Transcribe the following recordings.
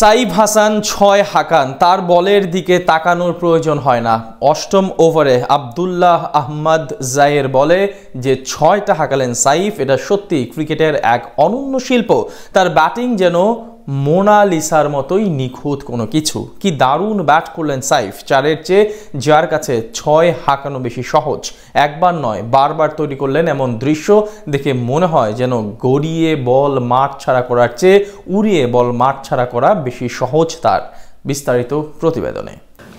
সাইফ হাসান ৬ হাঁকান, তার বলের দিকে তাকানোর প্রয়োজন হয় না। অষ্টম ওভারে আবদুল্লাহ আহমদ জায়ের বলে যে ৬টা হাঁকালেন সাইফ, এটা সত্যি ক্রিকেটের এক অনন্য শিল্প। তার ব্যাটিং যেন মোনালিসার মতোই নিখুঁত কোনো কিছু। কি দারুণ ব্যাট করলেন সাইফ, চারের চেয়ে যার কাছে ৬ হাঁকানো বেশি সহজ। একবার নয়, বারবার তৈরি করলেন এমন দৃশ্য দেখে মনে হয় যেন গড়িয়ে বল মাঠ ছাড়া করার চেয়ে উড়িয়ে বল মাঠ ছাড়া করা বেশি সহজ তার। বিস্তারিত প্রতিবেদনে।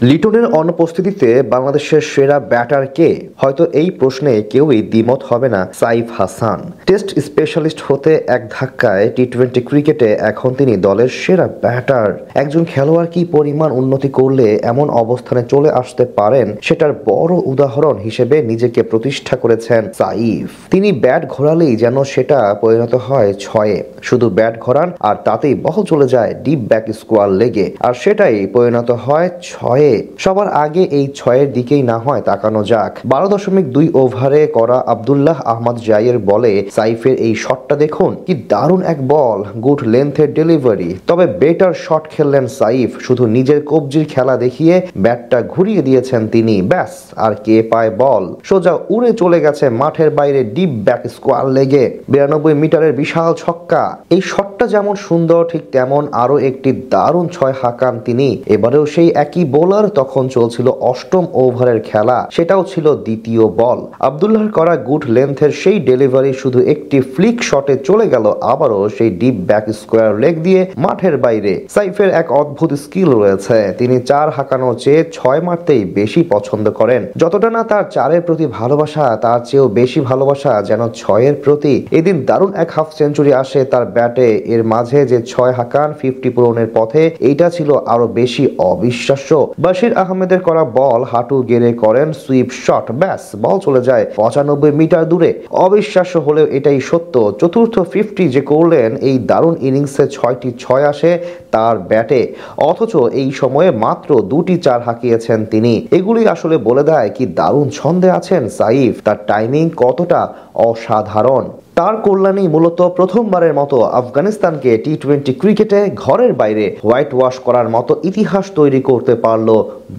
লিটনের অনুপস্থিতিতে বাংলাদেশের সেরা ব্যাটার কে? হয়তো এই প্রশ্নে কেউই দ্বিমত হবে না সাইফ হাসান। টেস্ট স্পেশালিস্ট হতে এক ধাক্কায় টি-20 ক্রিকেটে এখন তিনি দলের সেরা ব্যাটার। একজন খেলোয়াড় কি পরিমাণ উন্নতি করলে এমন অবস্থানে চলে আসতে পারেন, সেটার বড় উদাহরণ হিসেবে নিজেকে প্রতিষ্ঠা করেছেন সাইফ। তিনি ব্যাট ঘোরালেই যেন সেটা পরিণত হয় ৬-এ। শুধু ব্যাট ঘোরান আর তাতেই বল চলে যায় ডিপ ব্যাক স্কোয়ার লেগে, আর সেটাই পরিণত হয় ৬-এ। সবার আগে এই ৬-এর দিকেই না হয় তাকানো যাক। ১২.২ ওভারে করা আবদুল্লাহ আহমদ জায়ের বলে সাইফের এই শটটা দেখুন, কি দারুণ এক বল, গুড লেন্থের ডেলিভারি। তবে বেটার শট খেললেন সাইফ, শুধু নিজের কবজির খেলা দেখিয়ে ব্যাটটা ঘুরিয়ে দিয়েছেন তিনি। ব্যাস, আর কে পায় বল, সোজা উড়ে চলে গেছে মাঠের বাইরে ডিপ ব্যাক স্কোয়ার লেগে। ৯২ মিটারের বিশাল ছক্কা। এই শটটা যেমন সুন্দর, ঠিক তেমন আরো একটি দারুণ ৬ হাঁকান তিনি। এবারেও সেই একই বোলার, তখন চলছিল অষ্টম ওভারের খেলা, সেটাও ছিল দ্বিতীয় বল। আবদুল্লাহর করা গুড লেন্থের সেই ডেলিভারি শুধু একটি ফ্লিক শটে চলে গেল আবারও সেই ডিপ ব্যাক স্কোয়ার লেগ দিয়ে মাঠের বাইরে। সাইফের এক অদ্ভুত স্কিল রয়েছে, তিনি ৪ হাঁকানোর চেয়ে ৬ মারতেই বেশি পছন্দ করেন। যতটা না তার ৪-এর প্রতি ভালোবাসা, তার চেয়েও বেশি ভালোবাসা যেন ৬-এর প্রতি। এদিন দারুণ এক হাফ সেঞ্চুরি আসে তার ব্যাটে। এর মাঝে যে ৬ হাঁকান 50 পূরণের পথে, এইটা ছিল আরো বেশি অবিশ্বাস্য। বাশির আহমেদের করা বল হাঁটু গেড়ে করেন সুইপ শট, ব্যাস বল চলে যায় ৯৫ মিটার দূরে। অবিশ্বাস্য হলেও এটাই সত্য। চতুর্থ 50 যে করলেন, এই দারুণ ইনিংসে ৬টি ৬ আসে তার ব্যাটে, অথচ এই সময়ে মাত্র ২টি ৪ হাঁকিয়েছেন তিনি। এগুলি আসলে বলে দেয় কি দারুণ ছন্দে আছেন সাইফ, তার টাইমিং কতটা অসাধারণ। তার কল্যাণেই মূলত প্রথমবারের মতো আফগানিস্তানকে টি-20 ক্রিকেটে ঘরের বাইরে হোয়াইট ওয়াশ করার মতো ইতিহাস তৈরি করতে পারল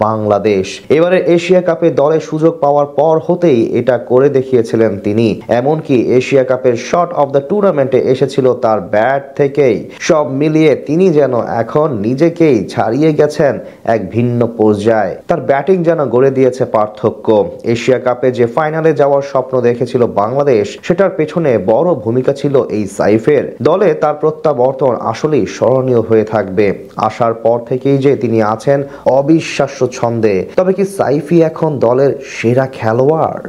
বাংলাদেশ। এবারে এশিয়া কাপে দলে সুযোগ পাওয়ার পর হতেই এটা করে দেখিয়েছিলেন তিনি। এমনকি এশিয়া কাপের শট অফ দ্য টুর্নামেন্টে এসেছিল তার ব্যাট থেকেই। সব মিলিয়ে তিনি যেন এখন নিজেকেই ছাড়িয়ে গেছেন এক ভিন্ন পর্যায়ে। তার ব্যাটিং যেন গড়ে দিয়েছে পার্থক্য। এশিয়া কাপে যে ফাইনালে যাওয়ার স্বপ্ন দেখেছিল বাংলাদেশ, সেটার পেছনে বড় ভূমিকা ছিল এই সাইফের। দলে তার প্রত্যাবর্তন আসলেই স্মরণীয় হয়ে থাকবে। আসার পর থেকেই যে তিনি আছেন অবিশ্বাস্য ছন্দে। তবে কি সাইফই এখন দলের সেরা খেলোয়াড়?